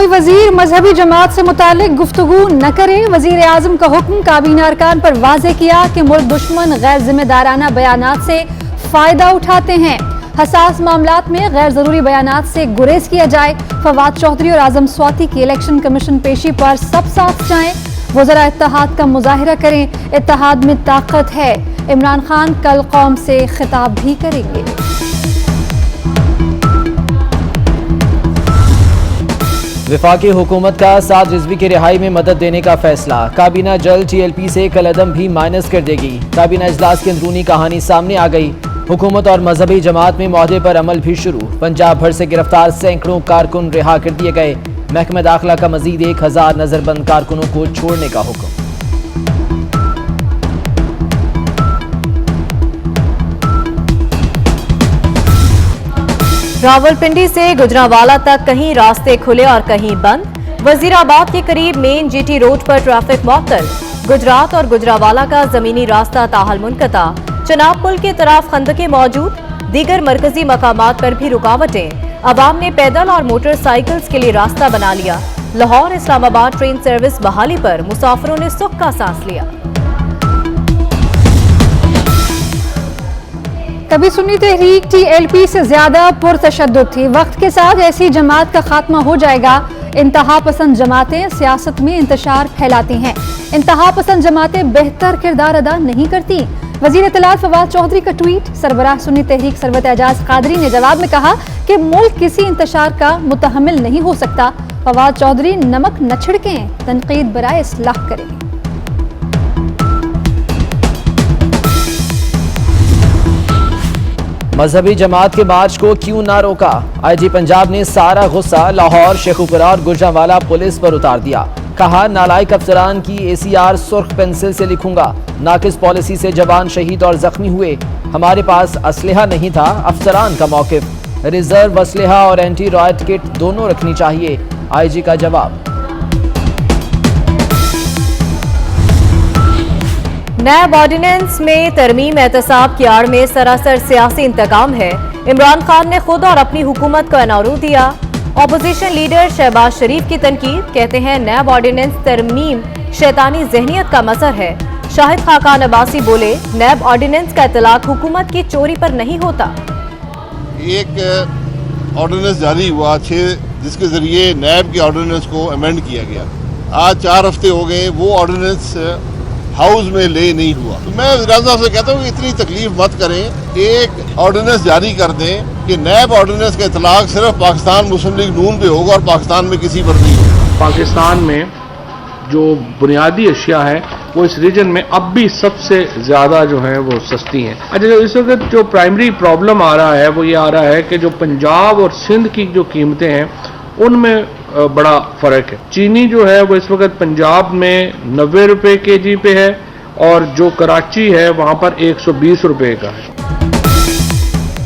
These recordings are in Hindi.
वजीर मजहबी जमात से मुतालिक गुफ्तगू न करें। वजीर आजम का हुक्म। काबीना अरकान पर वाज़ेह किया कि मुल्क दुश्मन गैर जिम्मेदाराना बयानात से फायदा उठाते हैं। हसास मामलात में गैर जरूरी बयानात से गुरेज किया जाए। फवाद चौधरी और आजम स्वाति की इलेक्शन कमीशन पेशी पर सब साथ जाएं। वज़रा इत्तेहाद का मुजाहिरा करें। इत्तेहाद में ताकत है। इमरान खान कल कौम से खिताब भी करेंगे। वफाकी हुकूमत का साद रिजवी की रिहाई में मदद देने का फैसला। काबीना जल्द TLP से कलअदम भी माइनस कर देगी। काबीना इजलास की अंदरूनी कहानी सामने आ गई। हुकूमत और मजहबी जमात में मुआहदे पर अमल भी शुरू। पंजाब भर से गिरफ्तार सैकड़ों कारकुन रिहा कर दिए गए। महकमा दाखिला का मजीद 1000 नजरबंद कारकुनों को छोड़ने का हुक्म। रावलपिंडी से गुजरांवाला तक कहीं रास्ते खुले और कहीं बंद। वजीराबाद के करीब मेन GT रोड पर ट्रैफिक मुअत्तल। गुजरात और गुजरांवाला का जमीनी रास्ता ताहल मुनक़ता। चनाब पुल की तरफ खंदकें मौजूद। दीगर मरकजी मकामात पर भी रुकावटें। अवाम ने पैदल और मोटरसाइकिल्स के लिए रास्ता बना लिया। लाहौर इस्लामाबाद ट्रेन सर्विस बहाली पर मुसाफिरों ने सुख का सांस लिया। कभी सुन्नी तहरीक TLP से ज्यादा पुरतशद्दुद थी। वक्त के साथ ऐसी जमात का खात्मा हो जाएगा। इंतहा पसंद जमातें सियासत में इंतशार फैलाती हैं। इंतहा पसंद जमातें बेहतर किरदार अदा नहीं करती। वजीर इत्तलात फवाद चौधरी का ट्वीट। सरबराह सुन्नी तहरीक सरवत एजाज कादरी ने जवाब में कहा कि मुल्क किसी इंतशार का मुतहम्मिल नहीं हो सकता। फवाद चौधरी नमक न छिड़कें, तनकीद बराए इस्लाह करें। मजहबी जमात के मार्च को क्यों ना रोका? IG पंजाब ने सारा गुस्सा लाहौर, शेखुपुरा और गुजरांवाला पुलिस पर उतार दिया। कहा, नालायक अफसरान की ACR सुर्ख पेंसिल से लिखूंगा। नाकिस पॉलिसी से जवान शहीद और जख्मी हुए। हमारे पास असलहा नहीं था। अफसरान का मौकिफ। रिजर्व असलहा और एंटी रॉयट किट दोनों रखनी चाहिए। IG का जवाब। नैब ऑर्डिनेंस में तरमीम एहतसाब की आड़ में सरासर सियासी इंतकाम है। इमरान खान ने खुद और अपनी हुकूमत को एनआरओ दिया। ऑपोजिशन लीडर शहबाज शरीफ की तनकीद। कहते हैं नैब ऑर्डिनेंस तरमीम शैतानी जहनियत का मसर है। शाहिद खाकान अब्बासी बोले, नैब ऑर्डिनेंस का इतलाक हुकूमत की चोरी पर नहीं होता। एक ऑर्डिनेंस जारी हुआ 6 जिसके जरिए नैब के ऑर्डिनेंस को अमेंड किया गया। आज 4 हफ्ते हो गए, वो ऑर्डिनेंस हाउस में ले नहीं हुआ। तो मैं वज़ीर साहब से कहता हूँ कि इतनी तकलीफ मत करें। एक ऑर्डिनेंस जारी कर दें कि नैब ऑर्डिनेंस का इतलाक सिर्फ पाकिस्तान मुस्लिम लीग नून पे होगा और पाकिस्तान में किसी पर नहीं होगा। पाकिस्तान में जो बुनियादी अशिया है वो इस रीजन में अब भी सबसे ज़्यादा जो है वो सस्ती हैं। अच्छा, जो इस वक्त जो प्राइमरी प्रॉब्लम आ रहा है वो ये आ रहा है कि जो पंजाब और सिंध की जो कीमतें हैं उनमें बड़ा फ़र्क है। चीनी जो है वो इस वक्त पंजाब में 90 रुपये kg पे है और जो कराची है वहाँ पर 120 रुपये का है।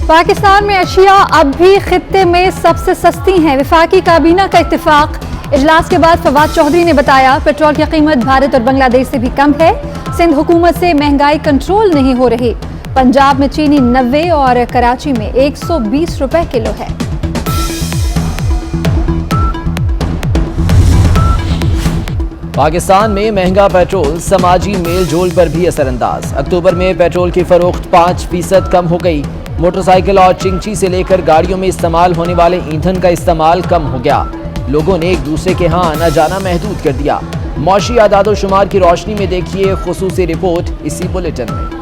पाकिस्तान में अशिया अब भी खित्ते में सबसे सस्ती हैं। वफाकी काबीना का इत्तेफाक। इजलास के बाद फवाद चौधरी ने बताया, पेट्रोल की कीमत भारत और बांग्लादेश से भी कम है। सिंध हुकूमत से महंगाई कंट्रोल नहीं हो रही। पंजाब में चीनी 90 और कराची में 120 रुपये किलो है। पाकिस्तान में महंगा पेट्रोल समाजी मेल जोल पर भी असरअंदाज। अक्टूबर में पेट्रोल की फरोख्त 5% कम हो गई। मोटरसाइकिल और चिंची से लेकर गाड़ियों में इस्तेमाल होने वाले ईंधन का इस्तेमाल कम हो गया। लोगों ने एक दूसरे के यहाँ आना जाना महदूद कर दिया। मौशी आदादो शुमार की रोशनी में देखिए खुसूसी रिपोर्ट इसी बुलेटिन में।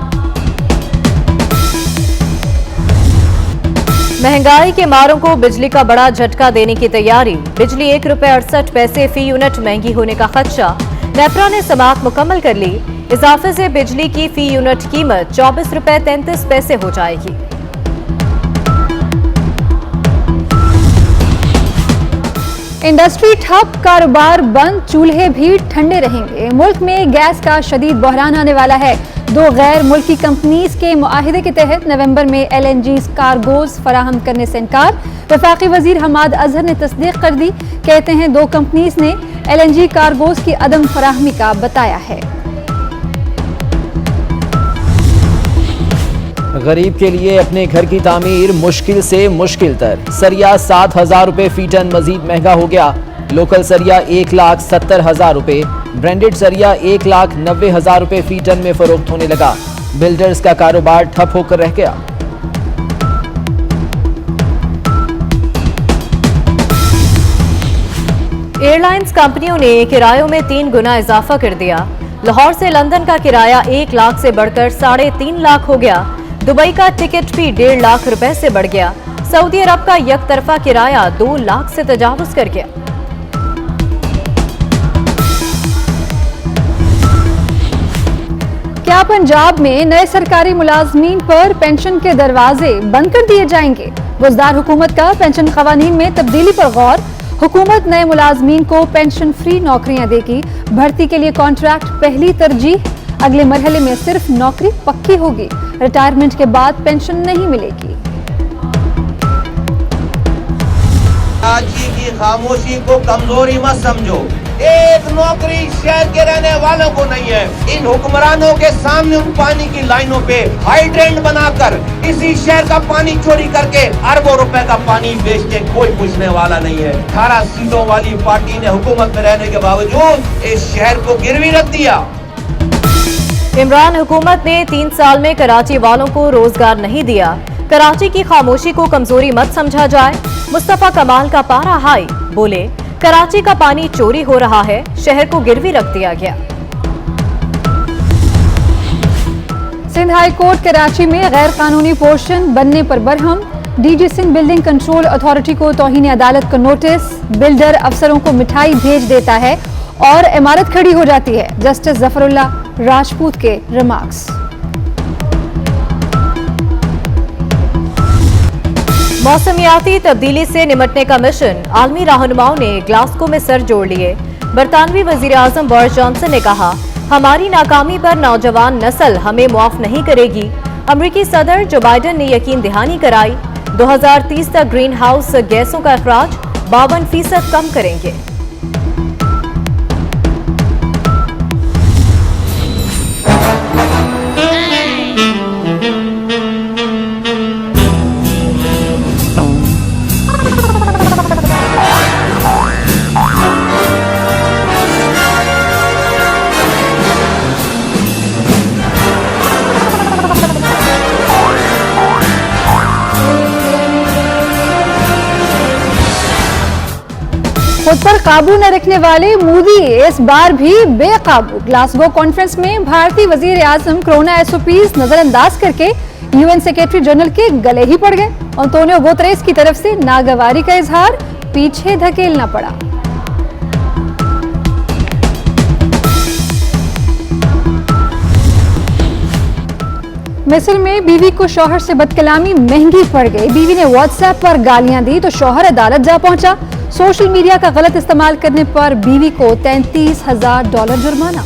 महंगाई के मारों को बिजली का बड़ा झटका देने की तैयारी। बिजली 1 रुपये 68 पैसे फी यूनिट महंगी होने का खदशा। नेपरा ने समाअत मुकम्मल कर ली। इजाफे से बिजली की फी यूनिट कीमत 24 रुपये 33 पैसे हो जाएगी। इंडस्ट्री ठप, कारोबार बंद, चूल्हे भी ठंडे रहेंगे। मुल्क में गैस का शदीद बहरान आने वाला है। 2 गैर मुल्की कंपनीज के मुआहिदे के तहत नवंबर में LNG कार्गोज फराहम करने से इनकार। वफाकी वजीर हमाद अजहर ने तस्दीक कर दी। कहते हैं 2 कंपनीज ने LNG कार्गोज की अदम फराहमी का बताया है। गरीब के लिए अपने घर की तामीर मुश्किल से मुश्किल तर। सरिया 7000 रुपये फी टन मजीद महंगा हो गया। लोकल सरिया 1,70,000 रुपए, ब्रांडेड सरिया 1,90,000 रुपए फी टन में फरोख्त होने लगा। बिल्डर्स का कारोबार ठप होकर रह गया। एयरलाइंस कंपनियों ने किरायों में 3 गुना इजाफा कर दिया। लाहौर से लंदन का किराया 1 लाख से बढ़कर 3.5 लाख हो गया। दुबई का टिकट फी 1.5 लाख रुपए से बढ़ गया। सऊदी अरब का यकतरफा किराया 2 लाख से तजावुज कर गया। क्या पंजाब में नए सरकारी मुलाजमीन पर पेंशन के दरवाजे बंद कर दिए जाएंगे? बुजदार हुकूमत का पेंशन कवानीन में तब्दीली पर गौर। हुकूमत नए मुलाजमीन को पेंशन फ्री नौकरियां देगी। भर्ती के लिए कॉन्ट्रैक्ट पहली तरजीह। अगले मरहले में सिर्फ नौकरी पक्की होगी। रिटायरमेंट के बाद पेंशन नहीं मिलेगी। कराची की खामोशी को कमजोरी मत समझो। एक नौकरी शहर के रहने वालों को नहीं है। इन हुक्मरानों के सामने उन पानी की लाइनों पे हाइड्रेंट बनाकर इसी शहर का पानी चोरी करके अरबों रुपए का पानी बेच के कोई पूछने वाला नहीं है। 18 सीटों वाली पार्टी ने हुकूमत में रहने के बावजूद इस शहर को गिरवी रख दिया। इमरान हुकूमत ने 3 साल में कराची वालों को रोजगार नहीं दिया। कराची की खामोशी को कमजोरी मत समझा जाए। मुस्तफा कमाल का पारा हाई, बोले कराची का पानी चोरी हो रहा है, शहर को गिरवी रख दिया गया। सिंध हाई कोर्ट कराची में गैर कानूनी पोर्शन बनने पर बरहम। DG Sindh building control authority को तौहीन अदालत का नोटिस। बिल्डर अफसरों को मिठाई भेज देता है और इमारत खड़ी हो जाती है। जस्टिस जफरुल्लाह राजपूत के रिमार्क्स। मौसमियाती तब्दीली से निमटने का मिशन। आलमी रहनुमाओं ने ग्लासगो में सर जोड़ लिए। बरतानवी वजीर आजम बोरिस जॉनसन ने कहा, हमारी नाकामी पर नौजवान नस्ल हमें मुआफ नहीं करेगी। अमरीकी सदर जो बाइडन ने यकीन दहानी कराई। 2030 तक ग्रीन हाउस गैसों का अखराज 52% कम करेंगे। खुद पर काबू न रखने वाले मोदी इस बार भी बेकाबू। ग्लासगो कॉन्फ्रेंस में भारतीय वजीर आजम कोरोना एसओपीज नजरअंदाज करके यूएन सेक्रेटरी जनरल के गले ही पड़ गए। अंतोनियो गुतेरेस की तरफ से नागवारी का इजहार, पीछे धकेलना पड़ा। मिस्र में बीवी को शौहर से बदकलामी महंगी पड़ गई। बीवी ने व्हाट्सएप पर गालियां दी तो शौहर अदालत जा पहुंचा। सोशल मीडिया का गलत इस्तेमाल करने पर बीवी को $33,000 जुर्माना।